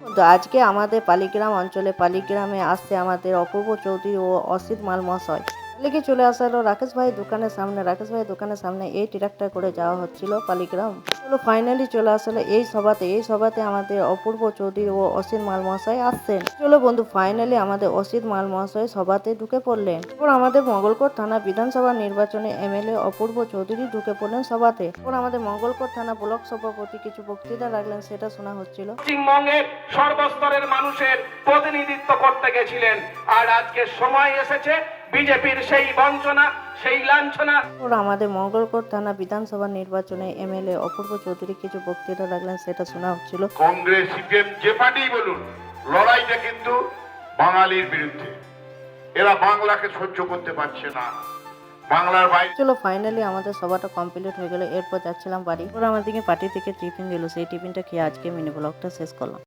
তো আজকে আমাদের পালিগ্রাম অঞ্চলে পালিগ্রামে আসছে আমাদের অপূর্ব চৌধুরী ও অসিত মাল মহাশয়। লেগে চলে আসা হলো রাকেশ ভাই দোকানের সামনে। রাকেশ ভাই দোকানের সামনে এই ট্রাক্টর করে যাওয়া হচ্ছিল পালিগ্রাম। চলো ফাইনালি চলে আসলে এই সভাতে আমাদের অপূর্ব চৌধুরী ও অসিত মাল মহাশয় আসছেন। চলো বন্ধু ফাইনালি আমাদের অসিত মাল মহাশয় সভাতে ঢুকে পড়লেন। এরপর আমাদের মঙ্গলকোট থানা বিধানসভা নির্বাচনে এমএলএ অপূর্ব চৌধুরী ঢুকে পড়লেন সভাতে। এরপর আমাদের মঙ্গলকোট থানা ব্লক সভাপতি কিছু বক্তৃতা রাখলেন, সেটা শোনা হচ্ছিল। পশ্চিমবঙ্গের সর্বস্তরের মানুষের প্রতিনিধিত্ব করতে গেছিলেন, আর আজকে সময় এসেছে বিজেপির সেই বঞ্চনা, সেই লাঞ্ছনা। আমাদের মঙ্গলকোট থানা বিধানসভা নির্বাচনে এমএলএ অপূর্ব চৌধুরী কিছু বক্তৃতা রাখলেন, সেটা শোনা হচ্ছিল। কংগ্রেস সিপিএম যে পার্টি বলুন, লড়াইটা কিন্তু বাঙালির বিরুদ্ধে। এরা বাংলাকে সহ্য করতে পারছে না, বাংলার বাইরে। চলো ফাইনালি আমাদের সভাটা কমপ্লিট হয়ে গেল। এরপর যাচ্ছিলাম বাড়ি। ওরা আমাদেরকে পার্টি থেকে টিফিন দিল, সেই টিফিনটা খেয়ে আজকে মিনি ব্লগটা শেষ করলাম।